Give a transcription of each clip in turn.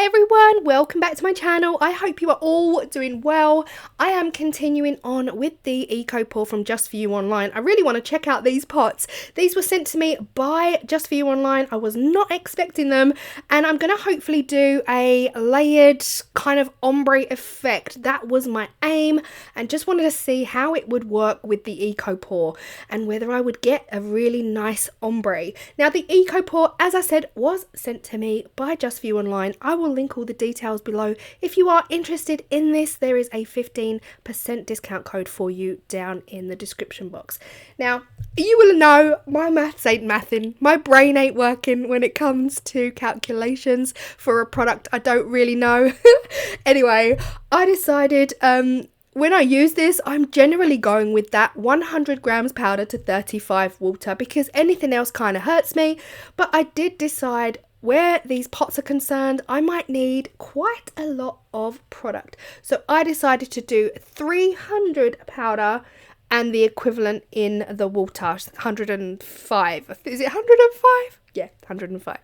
everyone, welcome back to my channel. I hope you are all doing well. I am continuing on with the eco pour from Just For You Online. I really want to check out these pots. These were sent to me by Just For You Online. I was not expecting them, and I'm going to hopefully do a layered kind of ombre effect. That was my aim, and just wanted to see how it would work with the eco pour and whether I would get a really nice ombre. Now the eco pour, as I said, was sent to me by Just For You Online. I will link all the details below. If you are interested in this, there is a 15% discount code for you down in the description box. Now, you will know my maths ain't mathing. My brain ain't working when it comes to calculations for a product I don't really know. Anyway, I decided when I use this, I'm generally going with that 100 grams powder to 35 water because anything else kind of hurts me. But I did decide where these pots are concerned, I might need quite a lot of product. So I decided to do 300 powder and the equivalent in the water, 105. Is it 105? Yeah, 105.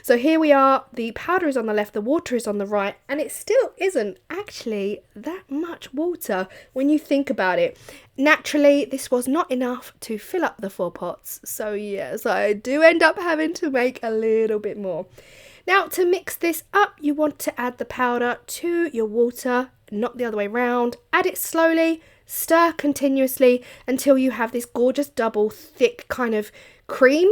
So here we are. The powder is on the left, the water is on the right, and it still isn't actually that much water when you think about it. Naturally, this was not enough to fill up the 4 pots. So yes, I do end up having to make a little bit more. Now, to mix this up, you want to add the powder to your water, not the other way around. Add it slowly, stir continuously until you have this gorgeous double thick kind of cream,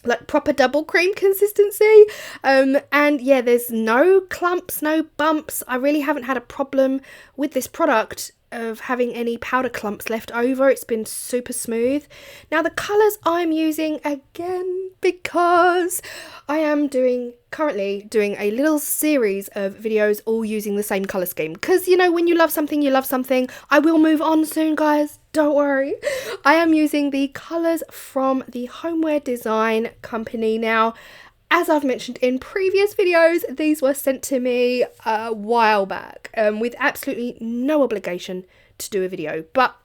like proper double cream consistency. And yeah, there's no clumps, no bumps. I really haven't had a problem with this product of having any powder clumps left over. It's been super smooth. Now the colours I'm using, again, because I am currently doing a little series of videos all using the same colour scheme, because you know, when you love something, you love something. I will move on soon, guys, don't worry. I am using the colours from the Homeware Design company. Now, as I've mentioned in previous videos, these were sent to me a while back with absolutely no obligation to do a video, but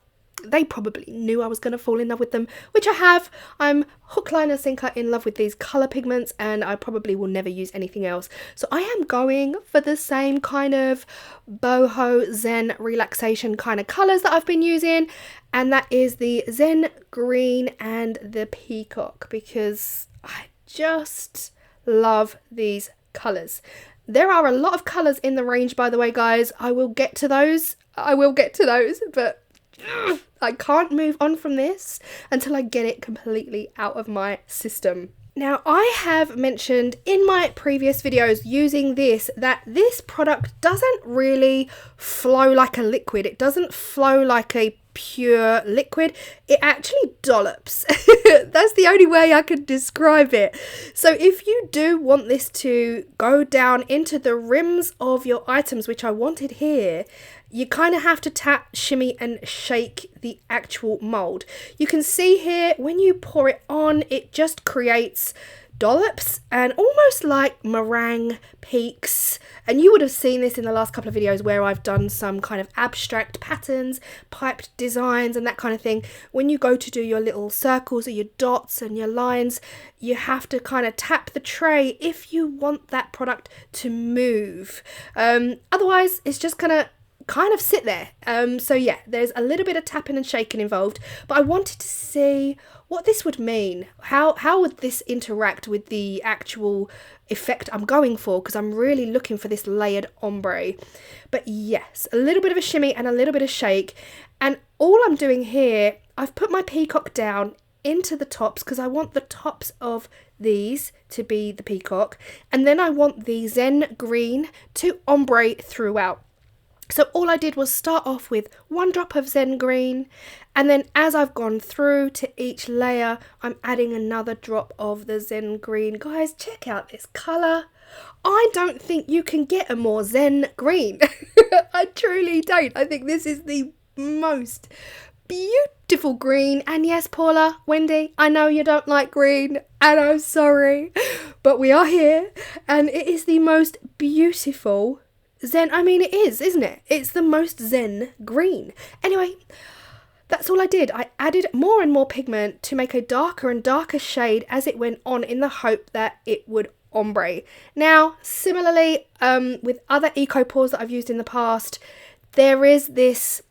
they probably knew I was going to fall in love with them, which I have. I'm hook, line and sinker in love with these colour pigments, and I probably will never use anything else. So I am going for the same kind of boho zen relaxation kind of colours that I've been using, and that is the Zen Green and the Peacock, because I just love these colours. There are a lot of colours in the range, by the way, guys. I will get to those, but I can't move on from this until I get it completely out of my system. Now, I have mentioned in my previous videos using this that this product doesn't really flow like a liquid. It doesn't flow like a pure liquid. It actually dollops. That's the only way I could describe it. So if you do want this to go down into the rims of your items, which I wanted here, you kind of have to tap, shimmy and shake the actual mold. You can see here when you pour it on, it just creates dollops and almost like meringue peaks. And you would have seen this in the last couple of videos where I've done some kind of abstract patterns, piped designs and that kind of thing. When you go to do your little circles or your dots and your lines, you have to kind of tap the tray if you want that product to move. Otherwise, it's just gonna kind of sit there. So yeah, there's a little bit of tapping and shaking involved, but I wanted to see what this would mean. How would this interact with the actual effect I'm going for, because I'm really looking for this layered ombre. But yes, a little bit of a shimmy and a little bit of shake, and all I'm doing here, I've put my peacock down into the tops because I want the tops of these to be the peacock, and then I want the Zen Green to ombre throughout. So all I did was start off with 1 drop of Zen Green, and then as I've gone through to each layer, I'm adding another drop of the Zen Green. Guys, check out this colour. I don't think you can get a more Zen Green. I truly don't. I think this is the most beautiful green. And yes, Paula, Wendy, I know you don't like green, and I'm sorry, but we are here, and it is the most beautiful Zen, I mean it is, isn't it? It's the most Zen green. Anyway, that's all I did. I added more and more pigment to make a darker and darker shade as it went on, in the hope that it would ombre. Now, similarly, with other eco pours that I've used in the past, there is this,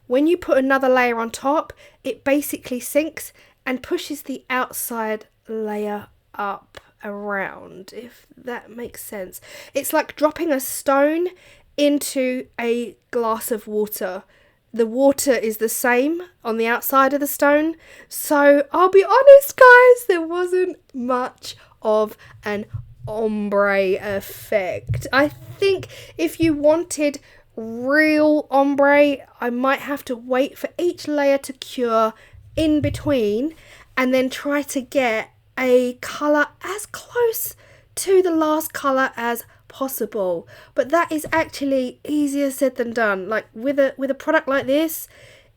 when you put another layer on top, it basically sinks and pushes the outside layer up around, if that makes sense. It's like dropping a stone into a glass of water. The water is the same on the outside of the stone. So I'll be honest, guys, there wasn't much of an ombre effect. I think if you wanted real ombre, I might have to wait for each layer to cure in between and then try to get a colour as close to the last colour as possible. But that is actually easier said than done. Like with a product like this,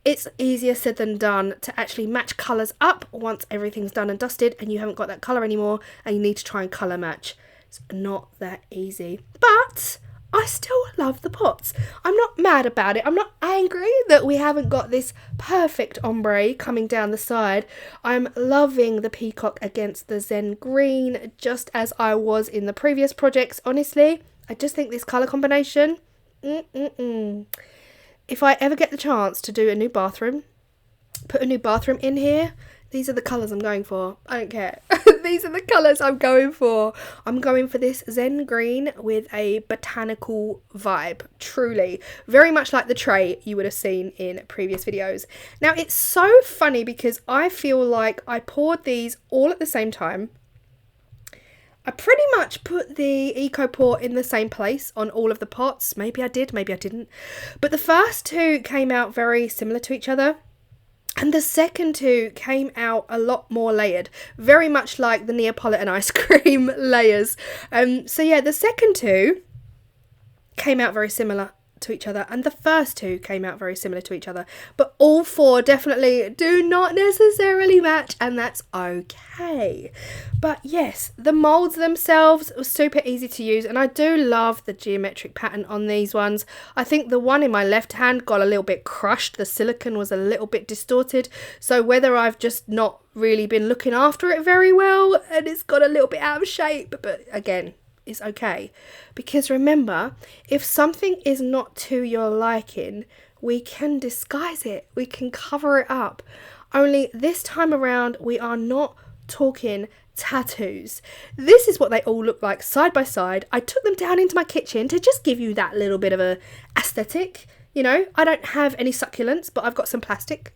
it's easier said than done to actually match colours up once everything's done and dusted and you haven't got that colour anymore and you need to try and colour match. It's not that easy. But I still love the pots. I'm not mad about it. I'm not angry that we haven't got this perfect ombre coming down the side. I'm loving the peacock against the zen green, just as I was in the previous projects. Honestly, I just think this colour combination, If I ever get the chance to do a new bathroom, put a new bathroom in here, these are the colours I'm going for. I don't care. These are the colours I'm going for. I'm going for this zen green with a botanical vibe. Truly. Very much like the tray you would have seen in previous videos. Now, it's so funny because I feel like I poured these all at the same time. I pretty much put the eco pour in the same place on all of the pots. Maybe I did, maybe I didn't. But the first two came out very similar to each other. And the second two came out a lot more layered, very much like the Neapolitan ice cream layers. So yeah, the second two came out very similar to each other, and the first two came out very similar to each other. But all four definitely do not necessarily match, and that's okay. But yes, the moulds themselves were super easy to use, and I do love the geometric pattern on these ones. I think the one in my left hand got a little bit crushed. The silicone was a little bit distorted, so whether I've just not really been looking after it very well and it's got a little bit out of shape, but again, is okay. Because remember, if something is not to your liking, we can disguise it, we can cover it up. Only this time around, we are not talking tattoos. This is what they all look like side by side. I took them down into my kitchen to just give you that little bit of a aesthetic. You know, I don't have any succulents, but I've got some plastic.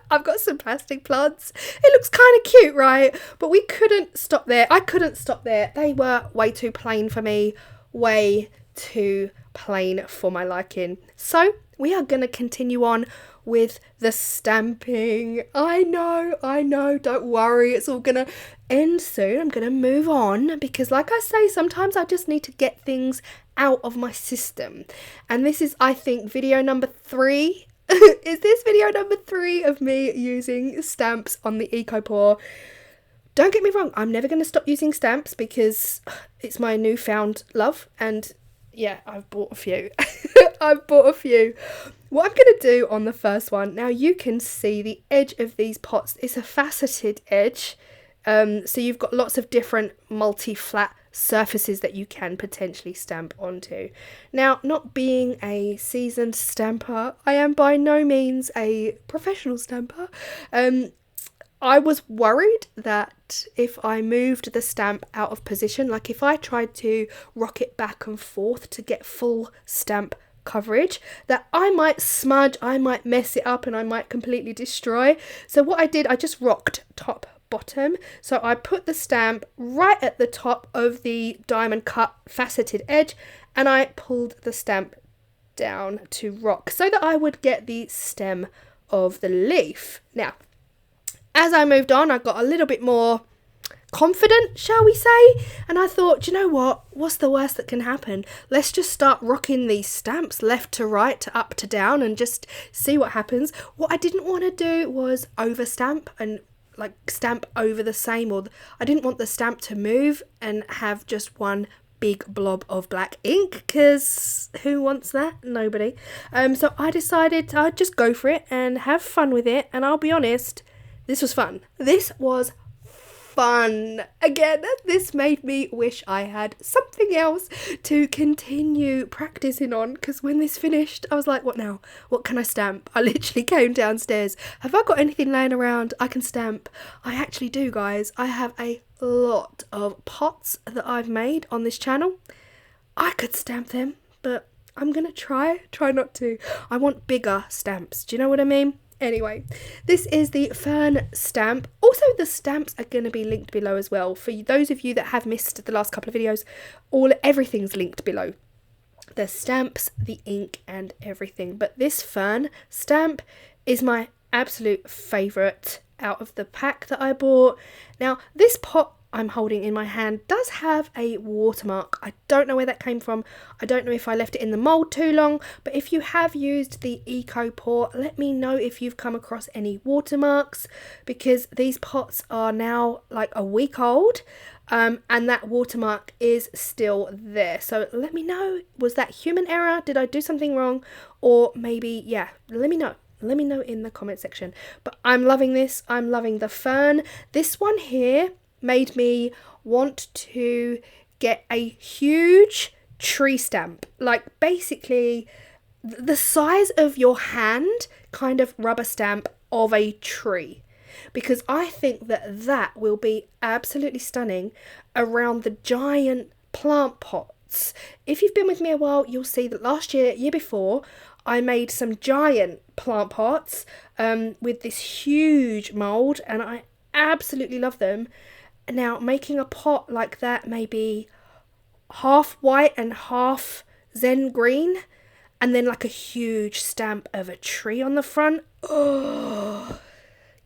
I've got some plastic plants. It looks kind of cute, right? But we couldn't stop there. I couldn't stop there. They were way too plain for me. Way too plain for my liking. So we are going to continue on with the stamping. I know. Don't worry. It's all going to end soon. I'm going to move on because, like I say, sometimes I just need to get things out of my system. And this is, I think, video number 3. Is this video number 3 of me using stamps on the eco pour? Don't get me wrong, I'm never going to stop using stamps because it's my newfound love, and yeah, I've bought a few. I've bought a few. What I'm going to do on the first one, now you can see the edge of these pots. It's a faceted edge, so you've got lots of different multi-flat surfaces that you can potentially stamp onto. Now, not being a seasoned stamper, I am by no means a professional stamper. I was worried that if I moved the stamp out of position, like if I tried to rock it back and forth to get full stamp coverage, that I might smudge, I might mess it up, and I might completely destroy. So what I did, I just rocked top bottom. So I put the stamp right at the top of the diamond cut faceted edge, and I pulled the stamp down to rock so that I would get the stem of the leaf. Now, as I moved on, I got a little bit more confident, shall we say, and I thought, you know what, what's the worst that can happen? Let's just start rocking these stamps left to right to up to down and just see what happens. What I didn't want to do was over stamp and like stamp over the same, or I didn't want the stamp to move and have just one big blob of black ink, because who wants that? Nobody. So I decided I'd just go for it and have fun with it, and I'll be honest, this was fun. This was fun. Again, this made me wish I had something else to continue practicing on, because when this finished, I was like, what now? What can I stamp? I literally came downstairs. Have I got anything laying around I can stamp? I actually do, guys. I have a lot of pots that I've made on this channel. I could stamp them, but I'm gonna try not to. I want bigger stamps. Do you know what I mean? Anyway, this is the fern stamp. Also, the stamps are going to be linked below as well. For those of you that have missed the last couple of videos, everything's linked below. The stamps, the ink, and everything. But this fern stamp is my absolute favourite out of the pack that I bought. Now, this pot I'm holding in my hand does have a watermark. I don't know where that came from. I don't know if I left it in the mould too long, but if you have used the Eco Pour, let me know if you've come across any watermarks, because these pots are now like a week old, and that watermark is still there. So let me know, was that human error? Did I do something wrong? Or maybe, yeah, let me know. Let me know in the comment section. But I'm loving this. I'm loving the fern. This one here made me want to get a huge tree stamp, like basically the size of your hand kind of rubber stamp of a tree, because I think that will be absolutely stunning around the giant plant pots. If you've been with me a while, you'll see that last year before, I made some giant plant pots with this huge mould, and I absolutely love them. Now, making a pot like that, maybe half white and half zen green, and then like a huge stamp of a tree on the front. Oh,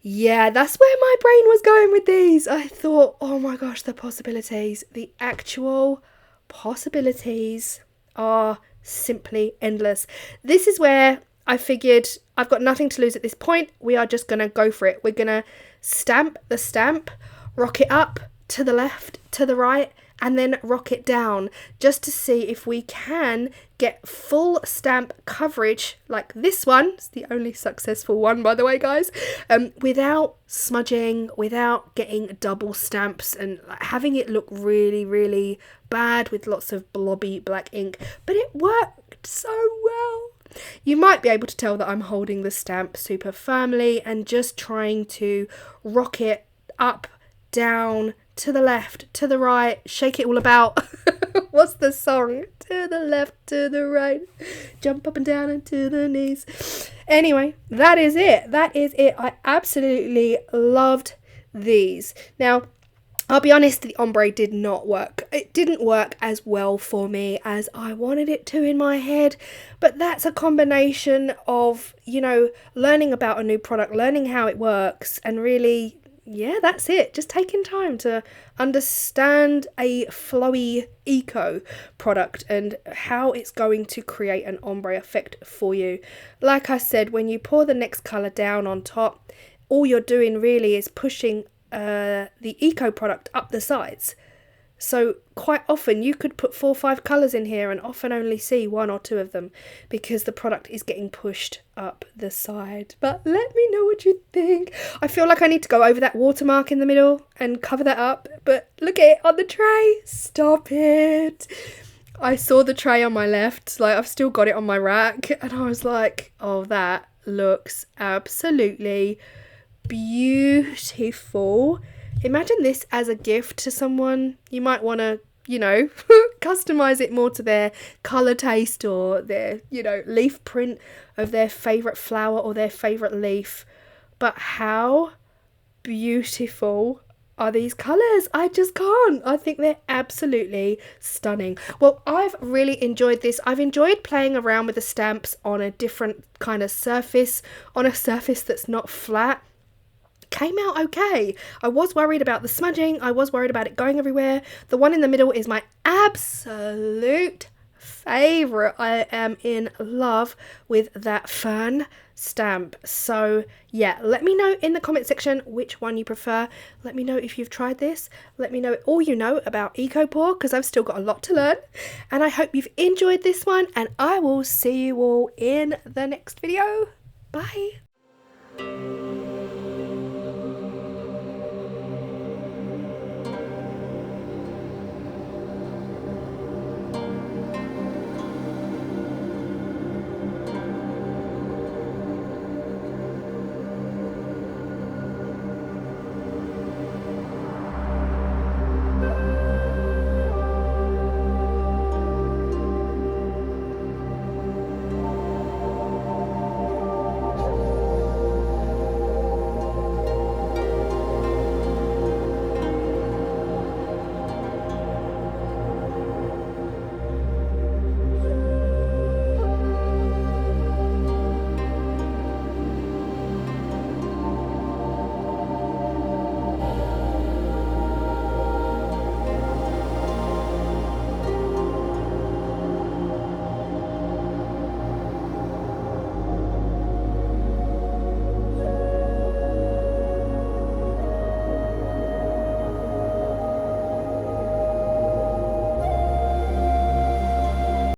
yeah, that's where my brain was going with these. I thought, oh my gosh, the possibilities, the actual possibilities are simply endless. This is where I figured I've got nothing to lose at this point. We are just going to go for it. We're going to stamp the stamp, rock it up to the left, to the right, and then rock it down, just to see if we can get full stamp coverage like this one. It's the only successful one, by the way, guys, without smudging, without getting double stamps and having it look really, really bad with lots of blobby black ink. But it worked so well. You might be able to tell that I'm holding the stamp super firmly and just trying to rock it up, down, to the left, to the right, shake it all about. What's the song? To the left, to the right, jump up and down and to the knees. Anyway, that is it. That is it. I absolutely loved these. Now, I'll be honest, the ombre did not work. It didn't work as well for me as I wanted it to in my head. But that's a combination of, you know, learning about a new product, learning how it works, and really, yeah, that's it. Just taking time to understand a flowy eco product and how it's going to create an ombre effect for you. Like I said, when you pour the next colour down on top, all you're doing really is pushing the eco product up the sides. So quite often you could put 4 or 5 colours in here and often only see 1 or 2 of them because the product is getting pushed up the side. But let me know what you think. I feel like I need to go over that watermark in the middle and cover that up. But look at it on the tray. Stop it. I saw the tray on my left. Like, I've still got it on my rack. And I was like, oh, that looks absolutely beautiful. Imagine this as a gift to someone. You might want to, you know, customize it more to their color taste or their, you know, leaf print of their favorite flower or their favorite leaf. But how beautiful are these colors? I just can't. I think they're absolutely stunning. Well, I've really enjoyed this. I've enjoyed playing around with the stamps on a different kind of surface, on a surface that's not flat. Came out okay. I was worried about the smudging. I was worried about it going everywhere. The one in the middle is my absolute favourite. I am in love with that fern stamp. So yeah, let me know in the comment section which one you prefer. Let me know if you've tried this. Let me know all you know about EcoPore, because I've still got a lot to learn. And I hope you've enjoyed this one, and I will see you all in the next video. Bye.